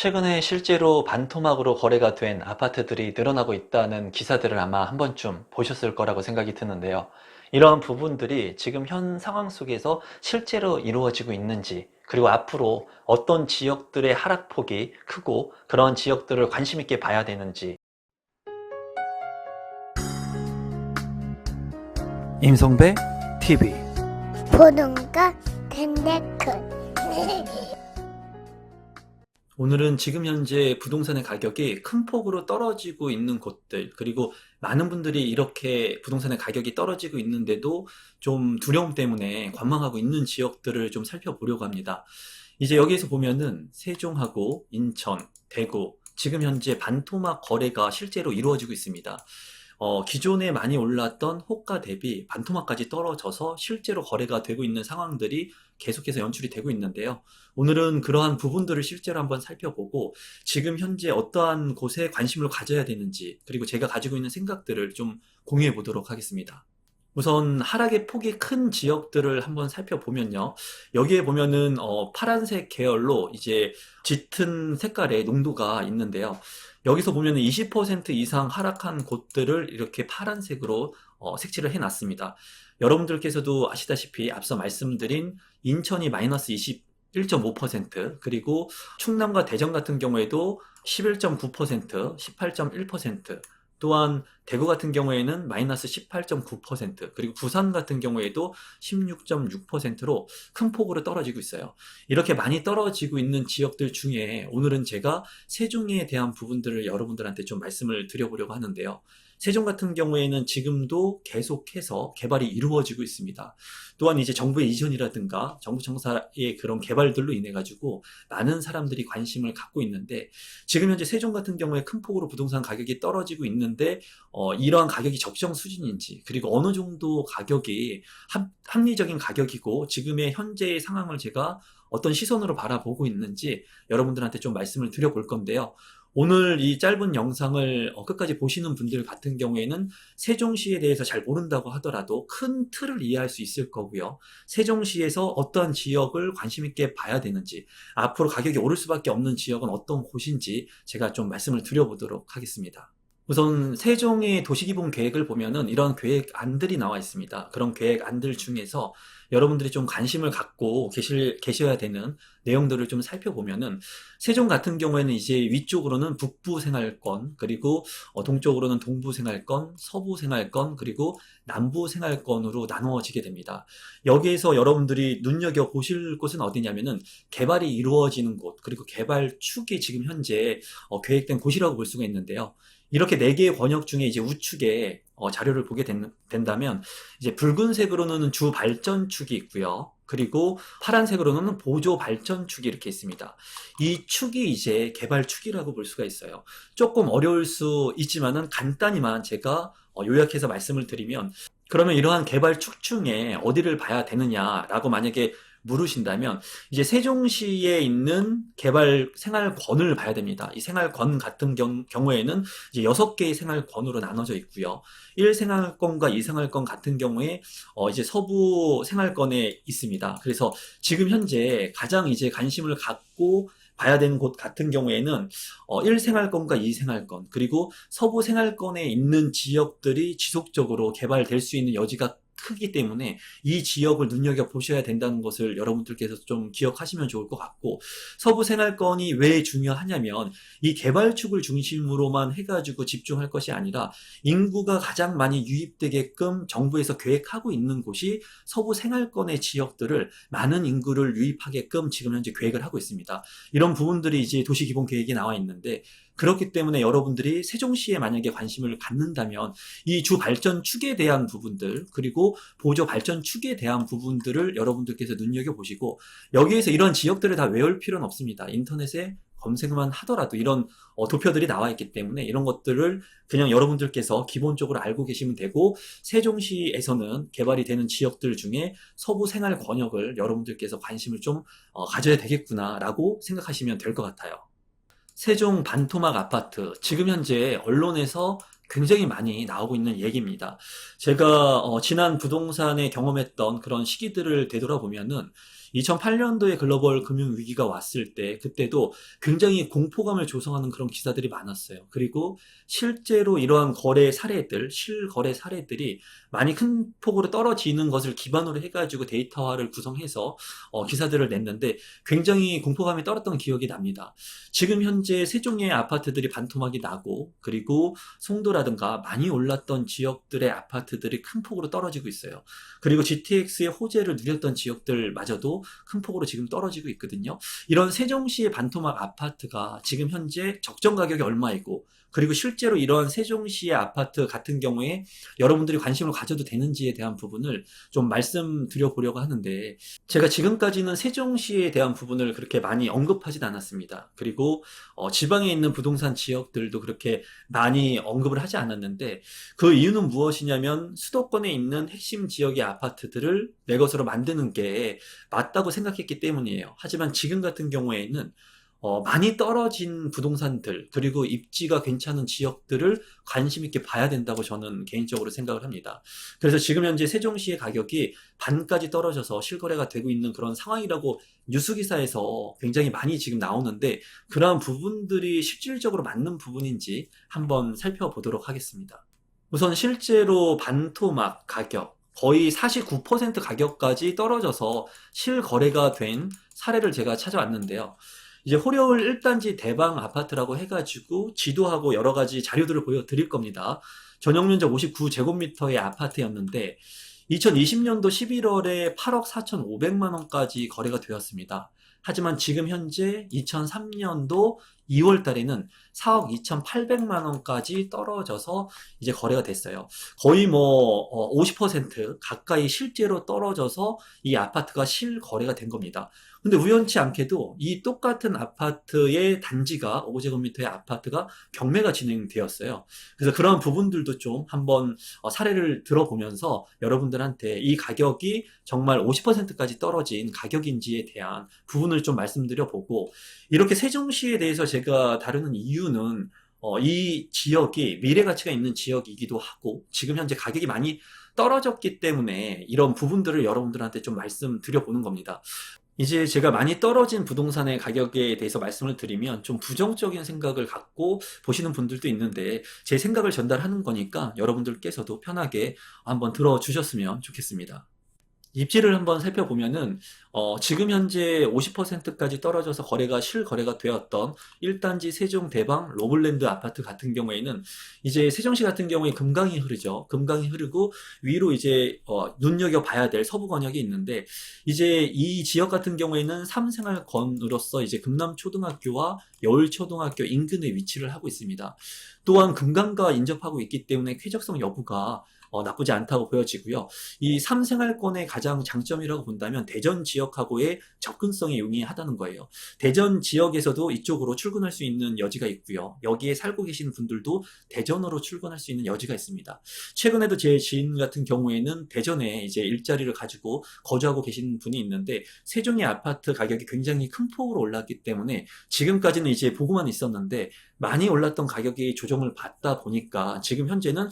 최근에 실제로 반토막으로 거래가 된 아파트들이 늘어나고 있다는 기사들을 아마 한 번쯤 보셨을 거라고 생각이 드는데요. 이러한 부분들이 지금 현 상황 속에서 실제로 이루어지고 있는지, 그리고 앞으로 어떤 지역들의 하락폭이 크고 그런 지역들을 관심 있게 봐야 되는지. 임성배 TV. 보동과 덴데크. 오늘은 지금 현재 부동산의 가격이 큰 폭으로 떨어지고 있는 곳들, 그리고 많은 분들이 이렇게 부동산의 가격이 떨어지고 있는데도 좀 두려움 때문에 관망하고 있는 지역들을 좀 살펴보려고 합니다. 이제 여기에서 보면은 세종하고 인천, 대구, 지금 현재 반토막 거래가 실제로 이루어지고 있습니다. 기존에 많이 올랐던 호가 대비 반토막까지 떨어져서 실제로 거래가 되고 있는 상황들이 계속해서 연출이 되고 있는데요. 오늘은 그러한 부분들을 실제로 한번 살펴보고 지금 현재 어떠한 곳에 관심을 가져야 되는지, 그리고 제가 가지고 있는 생각들을 좀 공유해 보도록 하겠습니다. 우선 하락의 폭이 큰 지역들을 한번 살펴보면요. 여기에 보면은 파란색 계열로 이제 짙은 색깔의 농도가 있는데요. 여기서 보면은 20% 이상 하락한 곳들을 이렇게 파란색으로 색칠을 해놨습니다. 여러분들께서도 아시다시피 앞서 말씀드린 인천이 마이너스 21.5%, 그리고 충남과 대전 같은 경우에도 11.9%, 18.1%, 또한 대구 같은 경우에는 마이너스 18.9%, 그리고 부산 같은 경우에도 16.6%로 큰 폭으로 떨어지고 있어요. 이렇게 많이 떨어지고 있는 지역들 중에 오늘은 제가 세종에 대한 부분들을 여러분들한테 좀 말씀을 드려보려고 하는데요. 세종 같은 경우에는 지금도 계속해서 개발이 이루어지고 있습니다. 또한 이제 정부의 이전이라든가 정부 청사의 그런 개발들로 인해 가지고 많은 사람들이 관심을 갖고 있는데, 지금 현재 세종 같은 경우에 큰 폭으로 부동산 가격이 떨어지고 있는데 이러한 가격이 적정 수준인지, 그리고 어느 정도 가격이 합리적인 가격이고 지금의 현재의 상황을 제가 어떤 시선으로 바라보고 있는지 여러분들한테 좀 말씀을 드려볼 건데요. 오늘 이 짧은 영상을 끝까지 보시는 분들 같은 경우에는 세종시에 대해서 잘 모른다고 하더라도 큰 틀을 이해할 수 있을 거고요. 세종시에서 어떠한 지역을 관심 있게 봐야 되는지, 앞으로 가격이 오를 수밖에 없는 지역은 어떤 곳인지 제가 좀 말씀을 드려보도록 하겠습니다. 우선 세종의 도시기본 계획을 보면은 이런 계획안들이 나와 있습니다. 그런 계획안들 중에서 여러분들이 좀 관심을 갖고 계셔야 되는 내용들을 좀 살펴보면은, 세종 같은 경우에는 이제 위쪽으로는 북부 생활권, 그리고 동쪽으로는 동부 생활권, 서부 생활권, 그리고 남부 생활권으로 나누어지게 됩니다. 여기에서 여러분들이 눈여겨보실 곳은 어디냐면은 개발이 이루어지는 곳, 그리고 개발 축이 지금 현재 계획된 곳이라고 볼 수가 있는데요. 이렇게 네 개의 권역 중에 이제 우측에 자료를 보게 된다면, 이제 붉은색으로는 주 발전축이 있고요. 그리고 파란색으로는 보조 발전축이 이렇게 있습니다. 이 축이 이제 개발축이라고 볼 수가 있어요. 조금 어려울 수 있지만은 간단히만 제가 요약해서 말씀을 드리면, 그러면 이러한 개발축 중에 어디를 봐야 되느냐라고 만약에 물으신다면, 이제 세종시에 있는 개발 생활권을 봐야 됩니다. 이 생활권 같은 경우에는 이제 6개의 생활권으로 나눠져 있고요. 1생활권과 2생활권 같은 경우에 이제 서부 생활권에 있습니다. 그래서 지금 현재 가장 이제 관심을 갖고 봐야 되는 곳 같은 경우에는 1생활권과 2생활권, 그리고 서부 생활권에 있는 지역들이 지속적으로 개발될 수 있는 여지가 크기 때문에 이 지역을 눈여겨보셔야 된다는 것을 여러분들께서 좀 기억하시면 좋을 것 같고, 서부 생활권이 왜 중요하냐면 이 개발축을 중심으로만 해가지고 집중할 것이 아니라 인구가 가장 많이 유입되게끔 정부에서 계획하고 있는 곳이 서부 생활권의 지역들을 많은 인구를 유입하게끔 지금 현재 계획을 하고 있습니다. 이런 부분들이 이제 도시기본계획에 나와 있는데, 그렇기 때문에 여러분들이 세종시에 만약에 관심을 갖는다면 이 주 발전축에 대한 부분들, 그리고 보조 발전축에 대한 부분들을 여러분들께서 눈여겨보시고, 여기에서 이런 지역들을 다 외울 필요는 없습니다. 인터넷에 검색만 하더라도 이런 도표들이 나와 있기 때문에 이런 것들을 그냥 여러분들께서 기본적으로 알고 계시면 되고, 세종시에서는 개발이 되는 지역들 중에 서부 생활 권역을 여러분들께서 관심을 좀 가져야 되겠구나라고 생각하시면 될 것 같아요. 세종 반토막 아파트, 지금 현재 언론에서 굉장히 많이 나오고 있는 얘기입니다. 제가 지난 부동산에 경험했던 그런 시기들을 되돌아보면은 2008년도에 글로벌 금융 위기가 왔을 때 그때도 굉장히 공포감을 조성하는 그런 기사들이 많았어요. 그리고 실제로 이러한 거래 사례들, 실거래 사례들이 많이 큰 폭으로 떨어지는 것을 기반으로 해가지고 데이터화를 구성해서 기사들을 냈는데 굉장히 공포감이 떨었던 기억이 납니다. 지금 현재 세종의 아파트들이 반토막이 나고 그리고 송도라든가 많이 올랐던 지역들의 아파트들이 큰 폭으로 떨어지고 있어요. 그리고 GTX의 호재를 누렸던 지역들마저도 큰 폭으로 지금 떨어지고 있거든요. 이런 세종시의 반토막 아파트가 지금 현재 적정 가격이 얼마이고 그리고 실제로 이러한 세종시의 아파트 같은 경우에 여러분들이 관심을 가져도 되는지에 대한 부분을 좀 말씀드려 보려고 하는데 제가 지금까지는 세종시에 대한 부분을 그렇게 많이 언급하진 않았습니다. 그리고 지방에 있는 부동산 지역들도 그렇게 많이 언급을 하지 않았는데 그 이유는 무엇이냐면 수도권에 있는 핵심 지역의 아파트들을 내 것으로 만드는 게 맞다고 생각했기 때문이에요. 하지만 지금 같은 경우에는 많이 떨어진 부동산들 그리고 입지가 괜찮은 지역들을 관심 있게 봐야 된다고 저는 개인적으로 생각을 합니다. 그래서 지금 현재 세종시의 가격이 반까지 떨어져서 실거래가 되고 있는 그런 상황이라고 뉴스 기사에서 굉장히 많이 지금 나오는데 그러한 부분들이 실질적으로 맞는 부분인지 한번 살펴보도록 하겠습니다. 우선 실제로 반토막 가격 거의 49% 가격까지 떨어져서 실거래가 된 사례를 제가 찾아왔는데요. 이제 호려울 1단지 대방 아파트라고 해가지고 지도하고 여러 가지 자료들을 보여드릴 겁니다. 전용면적 59제곱미터의 아파트였는데 2020년도 11월에 8억 4,500만 원까지 거래가 되었습니다. 하지만 지금 현재 2003년도 2월 달에는 4억 2,800만 원까지 떨어져서 이제 거래가 됐어요. 거의 50% 가까이 실제로 떨어져서 이 아파트가 실거래가 된 겁니다. 근데 우연치 않게도 이 똑같은 아파트의 단지가 5제곱미터의 아파트가 경매가 진행되었어요. 그래서 그런 부분들도 좀 한번 사례를 들어보면서 여러분들한테 이 가격이 정말 50%까지 떨어진 가격인지에 대한 부분을 좀 말씀드려보고 이렇게 세종시에 대해서 제가 다루는 이유는 이 지역이 미래 가치가 있는 지역이기도 하고 지금 현재 가격이 많이 떨어졌기 때문에 이런 부분들을 여러분들한테 좀 말씀드려보는 겁니다. 이제 제가 많이 떨어진 부동산의 가격에 대해서 말씀을 드리면 좀 부정적인 생각을 갖고 보시는 분들도 있는데 제 생각을 전달하는 거니까 여러분들께서도 편하게 한번 들어주셨으면 좋겠습니다. 입지를 한번 살펴보면은 지금 현재 50%까지 떨어져서 실거래가 되었던 1단지 세종 대방 로블랜드 아파트 같은 경우에는 이제 세종시 같은 경우에 금강이 흐르죠. 금강이 흐르고 위로 이제 눈여겨봐야 될 서부권역이 있는데 이제 이 지역 같은 경우에는 3생활권으로서 이제 금남초등학교와 여울초등학교 인근에 위치를 하고 있습니다. 또한 금강과 인접하고 있기 때문에 쾌적성 여부가 나쁘지 않다고 보여지고요. 이 3생활권의 가장 장점이라고 본다면 대전 지역하고의 접근성이 용이하다는 거예요. 대전 지역에서도 이쪽으로 출근할 수 있는 여지가 있고요. 여기에 살고 계시는 분들도 대전으로 출근할 수 있는 여지가 있습니다. 최근에도 제 지인 같은 경우에는 대전에 이제 일자리를 가지고 거주하고 계신 분이 있는데 세종의 아파트 가격이 굉장히 큰 폭으로 올랐기 때문에 지금까지는 이제 보고만 있었는데 많이 올랐던 가격이 조정을 받다 보니까 지금 현재는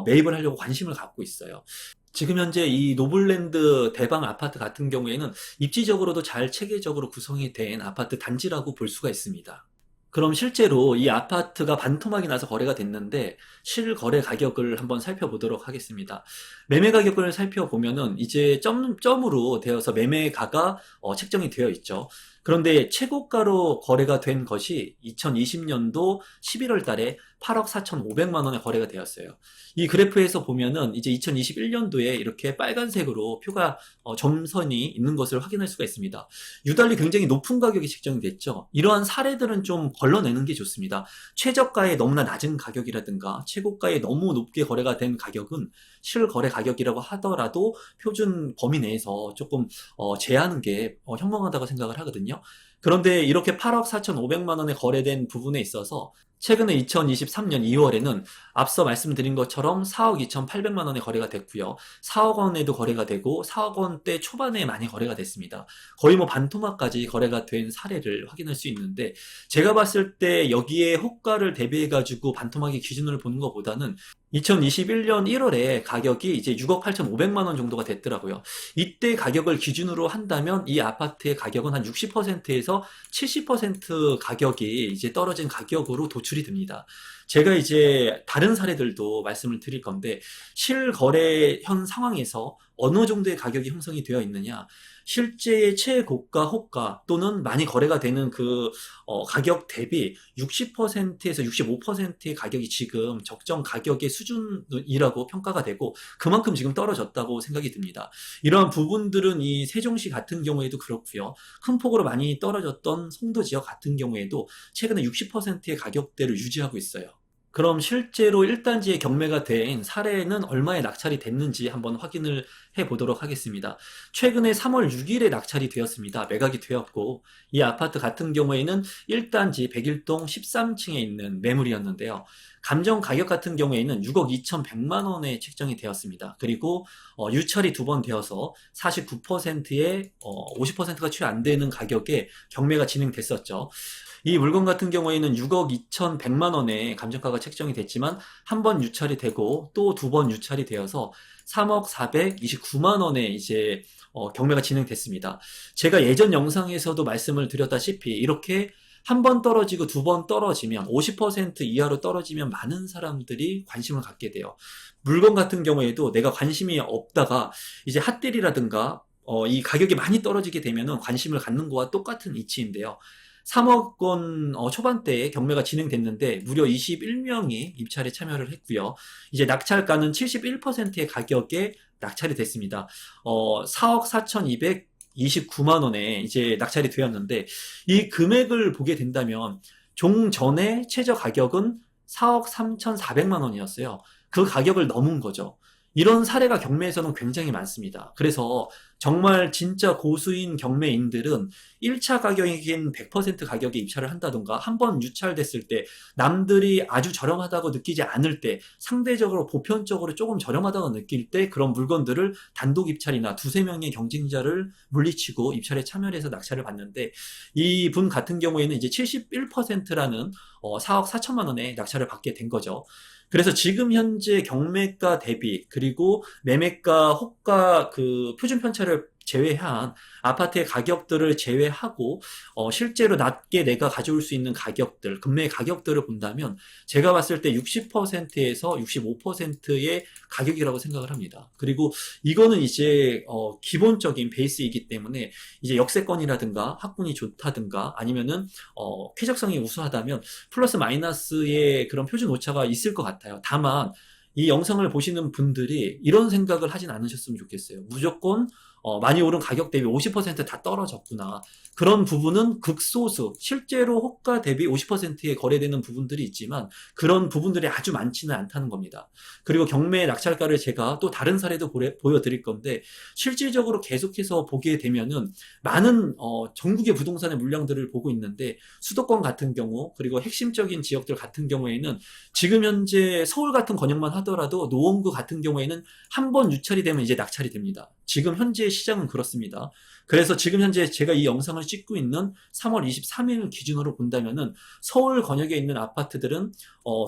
매입을 하려고 관심을 갖고 있어요. 지금 현재 이 노블랜드 대방 아파트 같은 경우에는 입지적으로도 잘 체계적으로 구성이 된 아파트 단지라고 볼 수가 있습니다. 그럼 실제로 이 아파트가 반토막이 나서 거래가 됐는데 실거래 가격을 한번 살펴보도록 하겠습니다. 매매 가격을 살펴보면은 이제 점으로 되어서 매매가가 책정이 되어 있죠. 그런데 최고가로 거래가 된 것이 2020년도 11월 달에 8억 4,500만 원에 거래가 되었어요. 이 그래프에서 보면은 이제 2021년도에 이렇게 빨간색으로 표가 점선이 있는 것을 확인할 수가 있습니다. 유달리 굉장히 높은 가격이 책정이 됐죠. 이러한 사례들은 좀 걸러내는 게 좋습니다. 최저가에 너무나 낮은 가격이라든가 최고가에 너무 높게 거래가 된 가격은 실거래 가격이라고 하더라도 표준 범위 내에서 조금 제하는 게 현명하다고 생각을 하거든요. 그런데 이렇게 8억 4,500만 원에 거래된 부분에 있어서 최근에 2023년 2월에는 앞서 말씀드린 것처럼 4억 2,800만 원에 거래가 됐고요. 4억 원에도 거래가 되고 4억 원대 초반에 많이 거래가 됐습니다. 거의 뭐 반토막까지 거래가 된 사례를 확인할 수 있는데, 제가 봤을 때 여기에 호가를 대비해가지고 반토막의 기준을 보는 것보다는 2021년 1월에 가격이 이제 6억 8,500만 원 정도가 됐더라고요. 이때 가격을 기준으로 한다면 이 아파트의 가격은 한 60%에서 70% 가격이 이제 떨어진 가격으로 도출이 됩니다. 제가 이제 다른 사례들도 말씀을 드릴 건데, 실거래 현 상황에서 어느 정도의 가격이 형성이 되어 있느냐, 실제의 최고가 호가 또는 많이 거래가 되는 그 가격 대비 60%에서 65%의 가격이 지금 적정 가격의 수준이라고 평가가 되고, 그만큼 지금 떨어졌다고 생각이 듭니다. 이러한 부분들은 이 세종시 같은 경우에도 그렇고요. 큰 폭으로 많이 떨어졌던 송도 지역 같은 경우에도 최근에 60%의 가격대를 유지하고 있어요. 그럼 실제로 1단지에 경매가 된 사례는 얼마에 낙찰이 됐는지 한번 확인을 해 보도록 하겠습니다. 최근에 3월 6일에 낙찰이 되었습니다. 매각이 되었고, 이 아파트 같은 경우에는 1단지 101동 13층에 있는 매물이었는데요. 감정 가격 같은 경우에는 6억 2,100만 원에 책정이 되었습니다. 그리고 유찰이 두 번 되어서 49%의 50%가 채 안 되는 가격에 경매가 진행됐었죠. 이 물건 같은 경우에는 6억 2,100만 원에 감정가가 책정이 됐지만 한 번 유찰이 되고 또 두 번 유찰이 되어서 3억 429만 원에 이제 경매가 진행됐습니다. 제가 예전 영상에서도 말씀을 드렸다시피 이렇게 한 번 떨어지고 두 번 떨어지면 50% 이하로 떨어지면 많은 사람들이 관심을 갖게 돼요. 물건 같은 경우에도 내가 관심이 없다가 이제 핫딜이라든가 이 가격이 많이 떨어지게 되면은 관심을 갖는 거와 똑같은 이치인데요. 3억 원 초반대에 경매가 진행됐는데 무려 21명이 입찰에 참여를 했고요. 이제 낙찰가는 71%의 가격에 낙찰이 됐습니다. 4억 4,229만 원에 이제 낙찰이 되었는데, 이 금액을 보게 된다면 종전의 최저 가격은 4억 3,400만 원이었어요. 그 가격을 넘은 거죠. 이런 사례가 경매에서는 굉장히 많습니다. 그래서 정말 진짜 고수인 경매인들은 1차 가격인 100% 가격에 입찰을 한다던가, 한 번 유찰됐을 때 남들이 아주 저렴하다고 느끼지 않을 때, 상대적으로 보편적으로 조금 저렴하다고 느낄 때 그런 물건들을 단독 입찰이나 두세 명의 경쟁자를 물리치고 입찰에 참여를 해서 낙찰을 받는데, 이분 같은 경우에는 이제 71%라는 4억 4천만 원에 낙찰을 받게 된 거죠. 그래서 지금 현재 경매가 대비 그리고 매매가 호가 그 표준 편차를 제외한 아파트의 가격들을 제외하고 실제로 낮게 내가 가져올 수 있는 가격들, 금매 가격들을 본다면 제가 봤을 때 60%에서 65%의 가격이라고 생각을 합니다. 그리고 이거는 이제 기본적인 베이스이기 때문에 이제 역세권이라든가 학군이 좋다든가 아니면은 쾌적성이 우수하다면 플러스 마이너스의 그런 표준 오차가 있을 것 같아요. 다만 이 영상을 보시는 분들이 이런 생각을 하진 않으셨으면 좋겠어요. 무조건 많이 오른 가격 대비 50%다 떨어졌구나. 그런 부분은 극소수, 실제로 호가 대비 50%에 거래되는 부분들이 있지만 그런 부분들이 아주 많지는 않다는 겁니다. 그리고 경매 낙찰가를 제가 또 다른 사례도 보여드릴 건데, 실질적으로 계속해서 보게 되면은 많은 전국의 부동산의 물량들을 보고 있는데, 수도권 같은 경우 그리고 핵심적인 지역들 같은 경우에는 지금 현재 서울 같은 권역만 하더라도 노원구 같은 경우에는 한 번 유찰이 되면 이제 낙찰이 됩니다. 지금 현재 시장은 그렇습니다. 그래서 지금 현재 제가 이 영상을 찍고 있는 3월 23일 기준으로 본다면은 서울 권역에 있는 아파트들은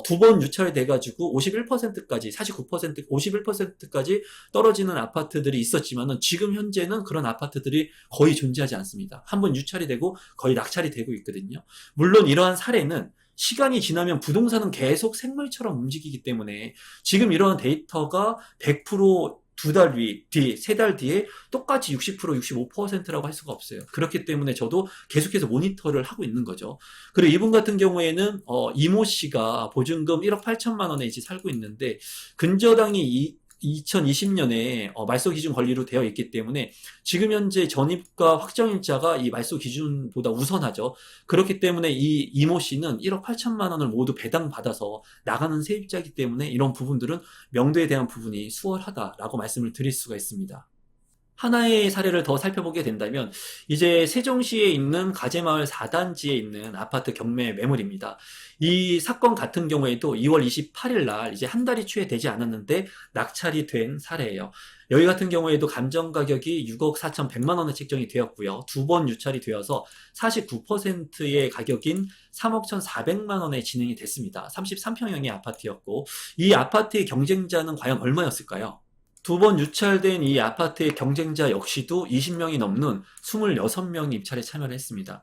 두 번 유찰이 돼가지고 51%까지 49% 51%까지 떨어지는 아파트들이 있었지만은 지금 현재는 그런 아파트들이 거의 존재하지 않습니다. 한 번 유찰이 되고 거의 낙찰이 되고 있거든요. 물론 이러한 사례는 시간이 지나면 부동산은 계속 생물처럼 움직이기 때문에 지금 이러한 데이터가 100% 두 달 뒤, 세 달 뒤에 똑같이 60%, 65%라고 할 수가 없어요. 그렇기 때문에 저도 계속해서 모니터를 하고 있는 거죠. 그리고 이분 같은 경우에는 이모 씨가 보증금 1억 8천만 원에 이제 살고 있는데, 근저당이 2020년에 말소 기준 권리로 되어 있기 때문에 지금 현재 전입과 확정일자가 이 말소 기준보다 우선하죠. 그렇기 때문에 이 이모 씨는 1억 8천만 원을 모두 배당받아서 나가는 세입자이기 때문에 이런 부분들은 명도에 대한 부분이 수월하다라고 말씀을 드릴 수가 있습니다. 하나의 사례를 더 살펴보게 된다면 이제 세종시에 있는 가재마을 4단지에 있는 아파트 경매 매물입니다. 이 사건 같은 경우에도 2월 28일 날 이제 한 달이 채 되지 않았는데 낙찰이 된 사례예요. 여기 같은 경우에도 감정 가격이 6억 4,100만 원에 책정이 되었고요. 두 번 유찰이 되어서 49%의 가격인 3억 1,400만 원에 진행이 됐습니다. 33평형의 아파트였고 이 아파트의 경쟁자는 과연 얼마였을까요? 두 번 유찰된 이 아파트의 경쟁자 역시도 20명이 넘는 26명이 입찰에 참여를 했습니다.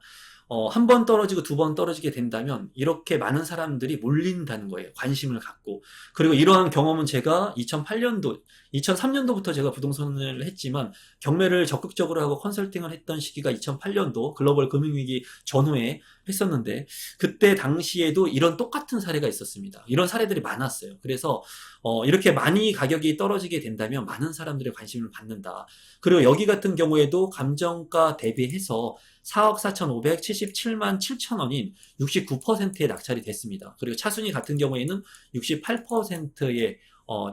한 번 떨어지고 두 번 떨어지게 된다면 이렇게 많은 사람들이 몰린다는 거예요. 관심을 갖고. 그리고 이러한 경험은 제가 2003년도부터 제가 부동산을 했지만 경매를 적극적으로 하고 컨설팅을 했던 시기가 2008년도 글로벌 금융위기 전후에 했었는데 그때 당시에도 이런 똑같은 사례가 있었습니다. 이런 사례들이 많았어요. 그래서 이렇게 많이 가격이 떨어지게 된다면 많은 사람들의 관심을 받는다. 그리고 여기 같은 경우에도 감정가 대비해서 4억 4,577만 7천 원인 69%의 낙찰이 됐습니다. 그리고 차순위 같은 경우에는 68%의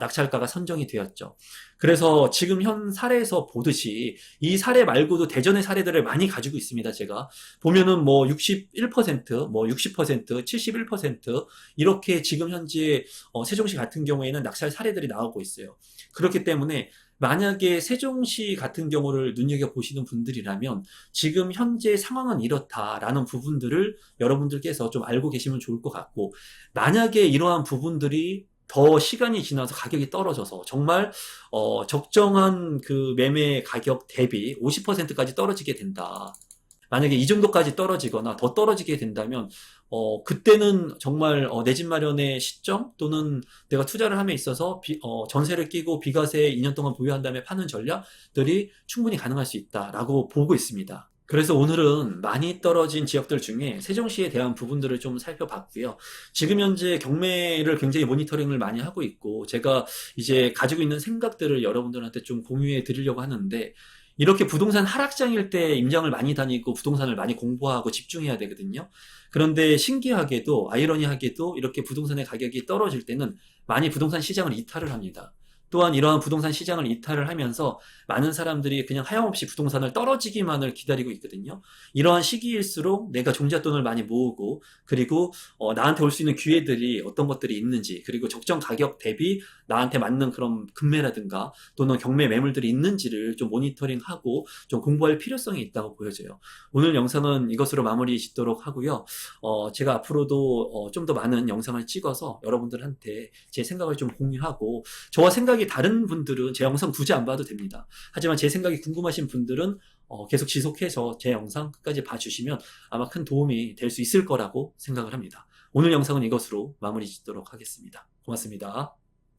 낙찰가가 선정이 되었죠. 그래서 지금 현 사례에서 보듯이 이 사례 말고도 대전의 사례들을 많이 가지고 있습니다. 제가 보면은 뭐 61%, 뭐 60%, 71% 이렇게 지금 현재 세종시 같은 경우에는 낙찰 사례들이 나오고 있어요. 그렇기 때문에 만약에 세종시 같은 경우를 눈여겨보시는 분들이라면 지금 현재 상황은 이렇다라는 부분들을 여러분들께서 좀 알고 계시면 좋을 것 같고 만약에 이러한 부분들이 더 시간이 지나서 가격이 떨어져서 정말 적정한 그 매매 가격 대비 50%까지 떨어지게 된다. 만약에 이 정도까지 떨어지거나 더 떨어지게 된다면 그때는 정말 내 집 마련의 시점 또는 내가 투자를 함에 있어서 전세를 끼고 비과세 2년 동안 보유한 다음에 파는 전략들이 충분히 가능할 수 있다라고 보고 있습니다. 그래서 오늘은 많이 떨어진 지역들 중에 세종시에 대한 부분들을 좀 살펴봤고요. 지금 현재 경매를 굉장히 모니터링을 많이 하고 있고 제가 이제 가지고 있는 생각들을 여러분들한테 좀 공유해 드리려고 하는데 이렇게 부동산 하락장일 때 임장을 많이 다니고 부동산을 많이 공부하고 집중해야 되거든요. 그런데 신기하게도 아이러니하게도 이렇게 부동산의 가격이 떨어질 때는 많이 부동산 시장을 이탈을 합니다. 또한 이러한 부동산 시장을 이탈을 하면서 많은 사람들이 그냥 하염없이 부동산을 떨어지기만을 기다리고 있거든요. 이러한 시기일수록 내가 종잣돈을 많이 모으고 그리고 나한테 올 수 있는 기회들이 어떤 것들이 있는지 그리고 적정 가격 대비 나한테 맞는 그런 금매라든가 또는 경매 매물들이 있는지를 좀 모니터링하고 좀 공부할 필요성이 있다고 보여져요. 오늘 영상은 이것으로 마무리 짓도록 하고요. 제가 앞으로도 좀 더 많은 영상을 찍어서 여러분들한테 제 생각을 좀 공유하고 저와 생각이 다른 분들은 제 영상 굳이 안 봐도 됩니다. 하지만 제 생각이 궁금하신 분들은 계속 지속해서 제 영상 끝까지 봐주시면 아마 큰 도움이 될 수 있을 거라고 생각을 합니다. 오늘 영상은 이것으로 마무리 짓도록 하겠습니다. 고맙습니다.